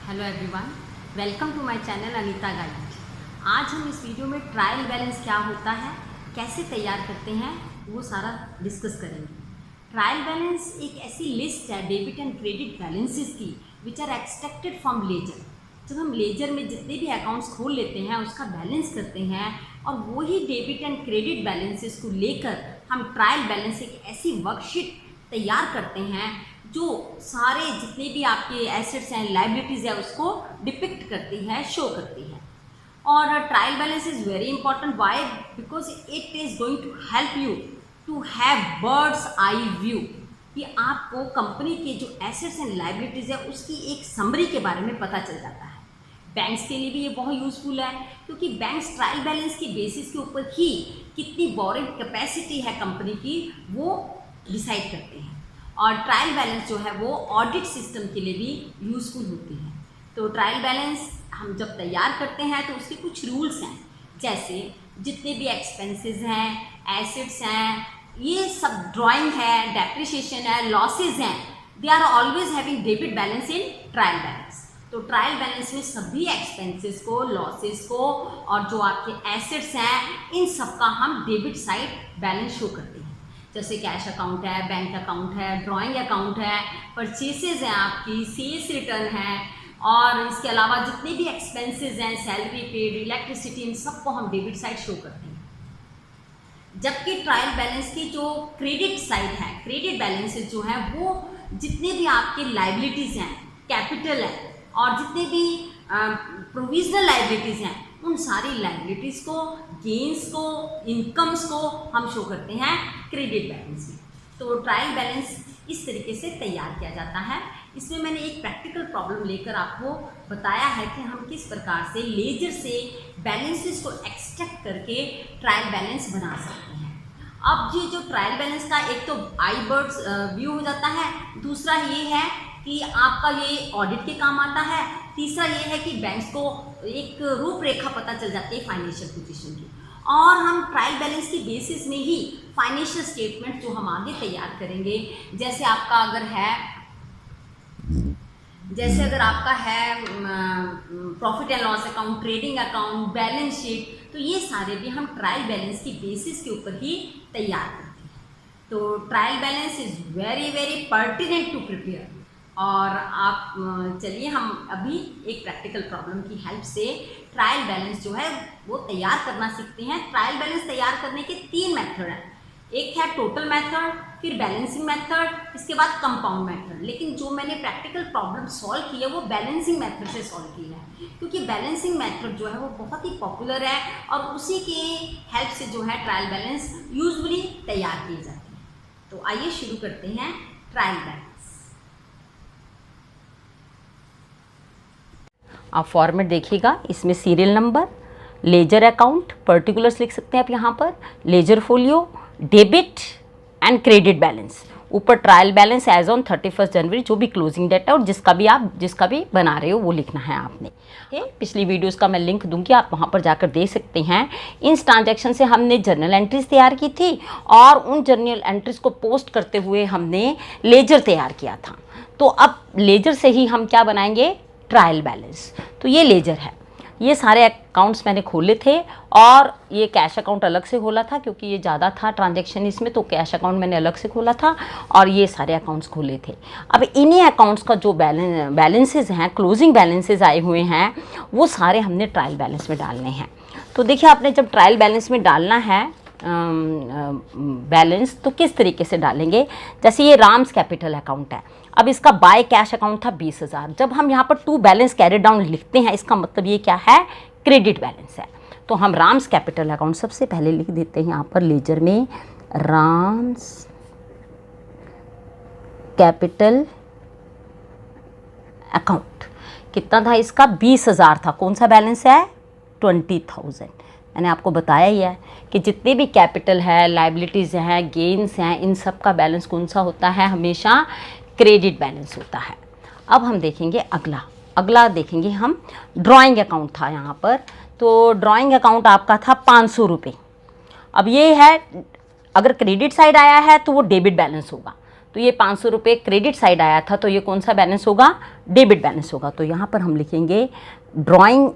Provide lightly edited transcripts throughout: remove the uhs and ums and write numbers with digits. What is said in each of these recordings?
Hello everyone, welcome to my channel Anita guide. आज हम इस वीडियो में ट्रायल बैलेंस क्या होता है, कैसे तैयार करते हैं, वो सारा डिस्कस करेंगे। ट्रायल बैलेंस एक ऐसी लिस्ट है डेबिट एंड क्रेडिट बैलेंसेस की which are extracted from ledger. जब हम लेजर में जितने भी अकाउंट्स खोल लेते हैं उसका बैलेंस करते हैं और वही डेबिट एंड क्रेडिट बैलेंसेस को लेकर हम ट्रायल बैलेंस एक ऐसी वर्कशीट तैयार करते हैं जो सारे जितने भी आपके एसेट्स हैं, लाइबिलिटीज़ है, उसको डिपिक्ट करती है, शो करती है। और trial balance is very important. Why? Because it is going to help you to have bird's eye view, कि आपको कंपनी के जो एसेट्स एंड लाइबिलिटीज़ है उसकी एक समरी के बारे में पता चल जाता है। बैंक्स के लिए भी ये बहुत यूज़फुल है, क्योंकि बैंक्स ट्रायल बैलेंस के बेसिस के ऊपर ही कितनी बोरिंग कैपेसिटी है कंपनी की वो डिसाइड करते हैं। और ट्रायल बैलेंस जो है वो ऑडिट सिस्टम के लिए भी यूज़फुल होती है। तो ट्रायल बैलेंस हम जब तैयार करते हैं तो उसके कुछ रूल्स हैं, जैसे जितने भी एक्सपेंसेस हैं, एसेट्स हैं, ये सब ड्राइंग है, डेप्रिसिएशन है, लॉसेज हैं, they are always having debit balance in trial balance. तो ट्रायल बैलेंस में सभी एक्सपेंसेस को, लॉसेस को और जो आपके एसेट्स हैं इन सब का हम डेबिट साइड बैलेंस शो करते हैं। जैसे कैश अकाउंट है, बैंक अकाउंट है, ड्राइंग अकाउंट है, परचेसेस हैं आपकी, सेल्स रिटर्न है, और इसके अलावा जितने भी एक्सपेंसेस हैं, सैलरी पेड, इलेक्ट्रिसिटी, इन सबको हम डेबिट साइड शो करते हैं। जबकि ट्रायल बैलेंस की जो क्रेडिट साइड है, क्रेडिट बैलेंसेस जो है वो जितने भी आपके लाइबिलिटीज़ हैं, कैपिटल है और जितने भी प्रोविजनल लाइबिलिटीज़ हैं उन सारी लाइबिलिटीज़ को, गेन्स को, इनकम्स को हम शो करते हैं क्रेडिट बैलेंस में। तो ट्रायल बैलेंस इस तरीके से तैयार किया जाता है। इसमें मैंने एक प्रैक्टिकल प्रॉब्लम लेकर आपको बताया है कि हम किस प्रकार से लेजर से बैलेंसेस को एक्सट्रैक्ट करके ट्रायल बैलेंस बना सकते हैं। अब ये जो ट्रायल बैलेंस का एक तो आई बर्ड्स व्यू हो जाता है, दूसरा ये है कि आपका ये ऑडिट के काम आता है, तीसरा ये है कि बैंक्स को एक रूपरेखा पता चल जाती है फाइनेंशियल पोजीशन की। और हम ट्रायल बैलेंस की बेसिस में ही फाइनेंशियल स्टेटमेंट जो हम आगे तैयार करेंगे, जैसे आपका अगर आपका है profit and loss account, trading account, balance sheet, तो ये सारे भी हम ट्रायल बैलेंस की बेसिस के ऊपर ही तैयार करते हैं। तो trial balance is very very pertinent to prepare. और आप चलिए हम अभी एक प्रैक्टिकल प्रॉब्लम की हेल्प से ट्रायल बैलेंस जो है वो तैयार करना सीखते हैं। ट्रायल बैलेंस तैयार करने के 3 मेथड हैं। एक है टोटल मेथड, फिर बैलेंसिंग मेथड, इसके बाद कंपाउंड मेथड। लेकिन जो मैंने प्रैक्टिकल प्रॉब्लम सॉल्व की है वो बैलेंसिंग मेथड से सॉल्व की है, क्योंकि बैलेंसिंग मेथड जो है वो बहुत ही पॉपुलर है और उसी के हेल्प से जो है ट्रायल बैलेंस यूजुअली तैयार की जाती है। तो आइए शुरू करते हैं ट्रायल बैलेंस। आप फॉर्मेट देखिएगा, इसमें serial number, ledger account, particulars लिख सकते हैं आप यहाँ पर, ledger folio, debit and credit balance, ऊपर ट्रायल बैलेंस एज ऑन 31 जनवरी, जो भी क्लोजिंग डेट है और जिसका भी बना रहे हो वो लिखना है आपने। पिछली वीडियोस का मैं लिंक दूंगी, आप वहाँ पर जाकर देख सकते हैं। इन ट्रांजैक्शन से हमने जर्नल एंट्रीज तैयार की थी और उन जर्नल एंट्रीज को पोस्ट करते हुए हमने लेजर तैयार किया था। तो अब लेजर से ही हम क्या बनाएंगे, ट्रायल बैलेंस। तो ये लेजर है, ये सारे अकाउंट्स मैंने खोले थे और ये कैश अकाउंट अलग से खोला था क्योंकि ये ज़्यादा था ट्रांजैक्शन इसमें, तो कैश अकाउंट मैंने अलग से खोला था और ये सारे अकाउंट्स खोले थे। अब इन्हीं अकाउंट्स का जो बैलेंसेस हैं, क्लोजिंग बैलेंसेस आए हुए हैं, वो सारे हमने ट्रायल बैलेंस में डालने हैं। तो देखिए, आपने जब ट्रायल बैलेंस में डालना है बैलेंस तो किस तरीके से डालेंगे। जैसे ये राम्स कैपिटल अकाउंट है, अब इसका बाय कैश अकाउंट था 20,000। जब हम यहाँ पर टू बैलेंस कैरी डाउन लिखते हैं, इसका मतलब ये क्या है, क्रेडिट बैलेंस है। तो हम राम्स कैपिटल अकाउंट सबसे पहले लिख देते हैं यहाँ पर लेजर में, राम्स कैपिटल अकाउंट। कितना था इसका, 20,000 था। कौन सा बैलेंस है, 20,000। मैंने आपको बताया ही है कि जितने भी कैपिटल है, लाइबिलिटीज़ हैं, गेन्स हैं, इन सब का बैलेंस कौन सा होता है, हमेशा क्रेडिट बैलेंस होता है। अब हम देखेंगे अगला देखेंगे हम, ड्राइंग अकाउंट था यहाँ पर। तो ड्राइंग अकाउंट आपका था 500 रुपये। अब ये है, अगर क्रेडिट साइड आया है तो वो डेबिट बैलेंस होगा। तो ये 500 रुपये क्रेडिट साइड आया था, तो ये कौन सा बैलेंस होगा? डेबिट बैलेंस होगा। तो यहाँ पर हम लिखेंगे ड्राइंग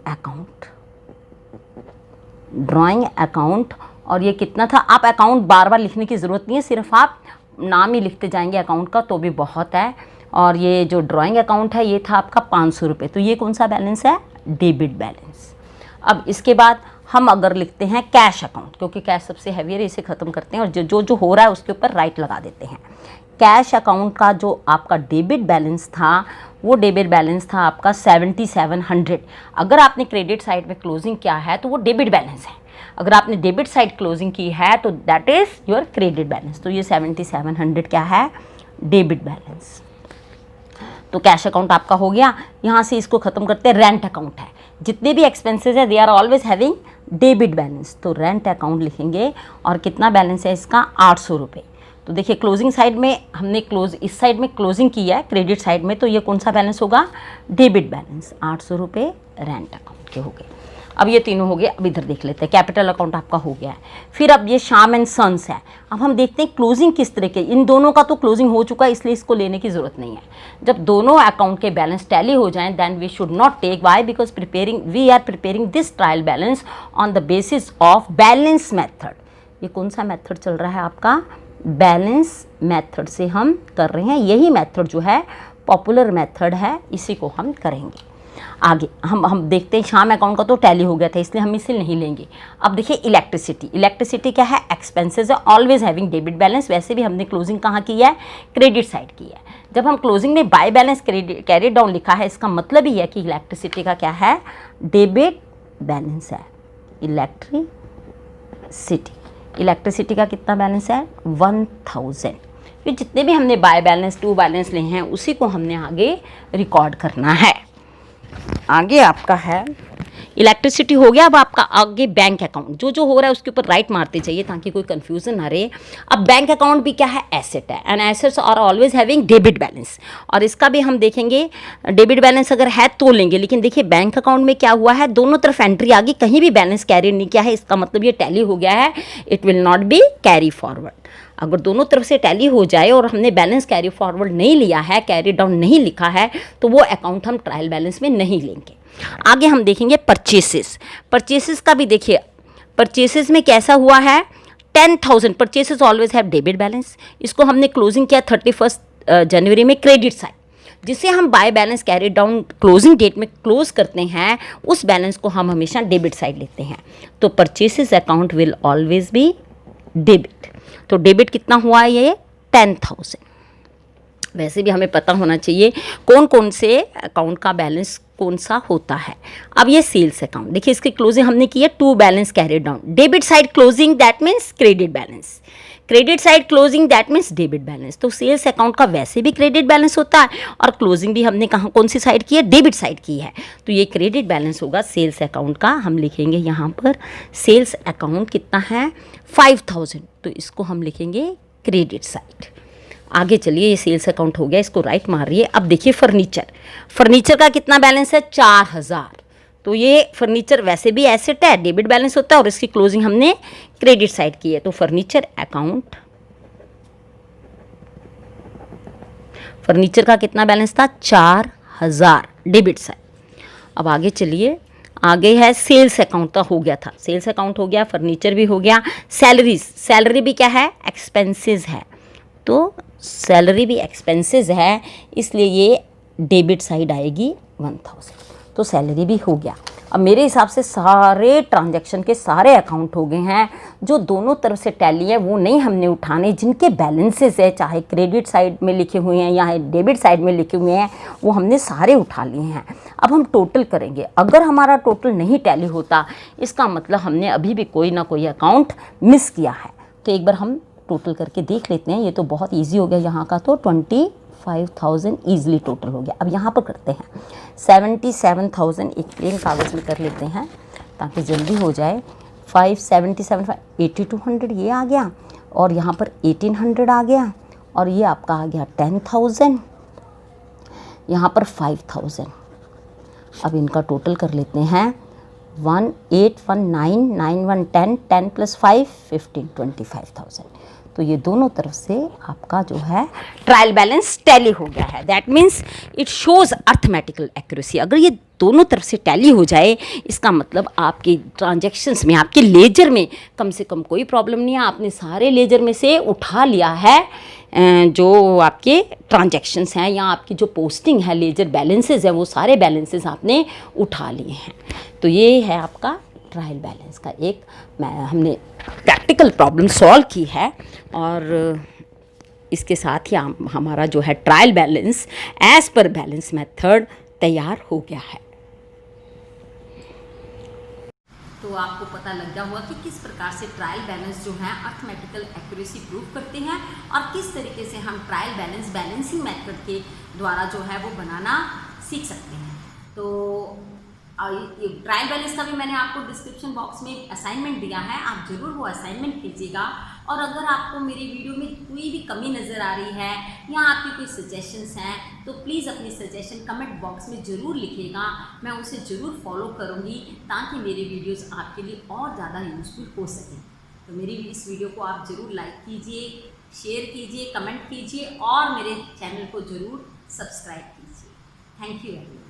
अकाउंट, और ये कितना था? आप अकाउंट बार बार लिखने की ज़रूरत नहीं है, सिर्फ आप नाम ही लिखते जाएंगे अकाउंट का तो भी बहुत है। और ये जो ड्राइंग अकाउंट है ये था आपका 500 रुपये, तो ये कौन सा बैलेंस है? Debit balance. अब इसके बाद हम अगर लिखते हैं कैश अकाउंट, क्योंकि कैश सबसे हैवी है, इसे ख़त्म करते हैं और जो हो रहा है उसके ऊपर राइट लगा देते हैं। कैश अकाउंट का जो आपका डेबिट बैलेंस था वो डेबिट बैलेंस था आपका 7700। अगर आपने क्रेडिट साइड में क्लोजिंग किया है तो वो डेबिट बैलेंस है, अगर आपने डेबिट साइड क्लोजिंग की है तो that is your credit balance. तो ये 7700 क्या है? Debit balance. तो कैश अकाउंट आपका हो गया। यहाँ से इसको ख़त्म करते हैं। रेंट अकाउंट है, जितने भी एक्सपेंसेस है they are always having debit balance. तो रेंट अकाउंट लिखेंगे और कितना बैलेंस है इसका? 800 रुपये। तो देखिए क्लोजिंग साइड में हमने इस साइड में क्लोजिंग की है क्रेडिट साइड में, तो ये कौन सा बैलेंस होगा? Debit balance. 800 रुपये रेंट अकाउंट के हो गए। अब ये तीनों हो गए। अब इधर देख लेते हैं, कैपिटल अकाउंट आपका हो गया है। फिर अब ये श्याम एंड सन्स है। अब हम देखते हैं क्लोजिंग किस तरह के। इन दोनों का तो क्लोजिंग हो चुका है इसलिए इसको लेने की ज़रूरत नहीं है। जब दोनों अकाउंट के बैलेंस टैली हो जाएं then we should not take, why? Because we are preparing this trial balance on the basis of balance method. ये कौन सा मेथड चल रहा है आपका? बैलेंस मेथड से हम कर रहे हैं। यही मेथड जो है पॉपुलर मेथड है, इसी को हम करेंगे आगे। हम देखते हैं श्याम अकाउंट का तो टैली हो गया था इसलिए हम इसे नहीं लेंगे। अब देखिए इलेक्ट्रिसिटी क्या है? एक्सपेंसेस है, ऑलवेज हैविंग डेबिट बैलेंस। वैसे भी हमने क्लोजिंग कहाँ की है? क्रेडिट साइड की है। जब हम क्लोजिंग में बाय बैलेंस कैरी डाउन लिखा है, इसका मतलब ही है कि इलेक्ट्रिसिटी का क्या है? डेबिट बैलेंस है। इलेक्ट्रिसिटी का कितना बैलेंस है? 1000। फिर जितने भी हमने बाय बैलेंस टू बैलेंस लिए हैं उसी को हमने आगे रिकॉर्ड करना है। आगे आपका है इलेक्ट्रिसिटी हो गया। अब आपका आगे बैंक अकाउंट, जो हो रहा है उसके ऊपर राइट मारते चाहिए ताकि कोई कंफ्यूजन ना रहे। अब बैंक अकाउंट भी क्या है? एसेट है, and assets are always having debit balance. और इसका भी हम देखेंगे डेबिट बैलेंस अगर है तो लेंगे। लेकिन देखिए बैंक अकाउंट में क्या हुआ है? दोनों तरफ एंट्री आ गई, कहीं भी बैलेंस कैरी नहीं किया है, इसका मतलब ये टैली हो गया है। It will not be carry forward. अगर दोनों तरफ से टैली हो जाए और हमने बैलेंस कैरी फॉरवर्ड नहीं लिया है, कैरी डाउन नहीं लिखा है, तो वो अकाउंट हम ट्रायल बैलेंस में नहीं लेंगे। आगे हम देखेंगे परचेसेस का भी। देखिए परचेसेस में कैसा हुआ है? 10,000। Purchases always have debit balance. इसको हमने क्लोजिंग किया 31 जनवरी में क्रेडिट साइड, जिसे हम by balance carry down closing date में क्लोज करते हैं, उस बैलेंस को हम हमेशा डेबिट साइड लेते हैं। तो purchases account will always be debit. तो डेबिट कितना हुआ है? ये 10,000। वैसे भी हमें पता होना चाहिए कौन कौन से अकाउंट का बैलेंस कौन सा होता है। अब ये सेल्स अकाउंट, देखिए इसकी क्लोजिंग हमने की है to balance carry down. Debit side closing that means credit balance, credit side closing that means debit balance. तो सेल्स अकाउंट का वैसे भी क्रेडिट बैलेंस होता है और क्लोजिंग भी हमने कहाँ कौन सी साइड की है? डेबिट साइड की है। तो ये क्रेडिट बैलेंस होगा सेल्स अकाउंट का। हम लिखेंगे यहाँ पर सेल्स अकाउंट कितना है? 5000। तो इसको हम लिखेंगे क्रेडिट साइड। आगे चलिए, ये सेल्स अकाउंट हो गया, इसको राइट मारिए। अब देखिए फर्नीचर का कितना बैलेंस है? 4000। तो ये फर्नीचर वैसे भी एसेट है, डेबिट बैलेंस होता है और इसकी क्लोजिंग हमने क्रेडिट साइड की है। तो फर्नीचर अकाउंट, फर्नीचर का कितना बैलेंस था? 4000 डेबिट साइड। अब आगे चलिए, आगे है सेल्स अकाउंट का हो गया था, सेल्स अकाउंट हो गया, फर्नीचर भी हो गया। सैलरी भी क्या है? एक्सपेंसेस है। तो सैलरी भी एक्सपेंसेस है इसलिए ये डेबिट साइड आएगी 1000। तो सैलरी भी हो गया। अब मेरे हिसाब से सारे ट्रांजैक्शन के सारे अकाउंट हो गए हैं। जो दोनों तरफ से टैली है वो नहीं हमने उठाने, जिनके बैलेंसेस है चाहे क्रेडिट साइड में लिखे हुए हैं या डेबिट साइड में लिखे हुए हैं वो हमने सारे उठा लिए हैं। अब हम टोटल करेंगे। अगर हमारा टोटल नहीं टैली होता इसका मतलब हमने अभी भी कोई ना कोई अकाउंट मिस किया है। तो एक बार हम टोटल करके देख लेते हैं। ये तो बहुत ईजी हो गया, यहाँ का तो 25,000 ईजिली टोटल हो गया। अब यहाँ पर करते हैं 77,000 एक प्लेन कागज़ में कर लेते हैं ताकि जल्दी हो जाए। 577 8200 ये आ गया और यहाँ पर 1800 आ गया और ये आपका आ गया 10,000, यहाँ पर 5,000। अब इनका टोटल कर लेते हैं 1819 9110 10 + 5 15 25,000। तो ये दोनों तरफ से आपका जो है ट्रायल बैलेंस टैली हो गया है। That means it shows arithmetical accuracy. अगर ये दोनों तरफ से टैली हो जाए, इसका मतलब आपके ट्रांजैक्शंस में, आपके लेजर में कम से कम कोई प्रॉब्लम नहीं है। आपने सारे लेजर में से उठा लिया है जो आपके ट्रांजैक्शंस हैं या आपकी जो पोस्टिंग है, लेजर बैलेंसेस है, वो सारे बैलेंसेस आपने उठा लिए हैं। तो ये है आपका ट्रायल बैलेंस का एक हमने प्रैक्टिकल प्रॉब्लम सॉल्व की है। और इसके साथ ही हमारा जो है trial balance as per balance method तैयार हो गया है। तो आपको पता लग गया होगा कि किस प्रकार से ट्रायल बैलेंस जो है अर्थमेटिकल एक्यूरेसी प्रूव करते हैं और किस तरीके से हम ट्रायल बैलेंस बैलेंसिंग मेथड के द्वारा जो है वो बनाना सीख सकते हैं। तो ये ट्रायल बैलेंस का भी मैंने आपको डिस्क्रिप्शन बॉक्स में असाइनमेंट दिया है, आप ज़रूर वो असाइनमेंट कीजिएगा। और अगर आपको मेरी वीडियो में कोई भी कमी नज़र आ रही है या आपकी कोई सजेशंस हैं तो प्लीज़ अपनी सजेशन कमेंट बॉक्स में ज़रूर लिखिएगा, मैं उसे ज़रूर फॉलो करूँगी ताकि मेरी वीडियोस आपके लिए और ज़्यादा यूज़फुल हो सकें। तो मेरी इस वीडियो को आप ज़रूर लाइक कीजिए, शेयर कीजिए, कमेंट कीजिए और मेरे चैनल को ज़रूर सब्सक्राइब कीजिए। Thank you everyone.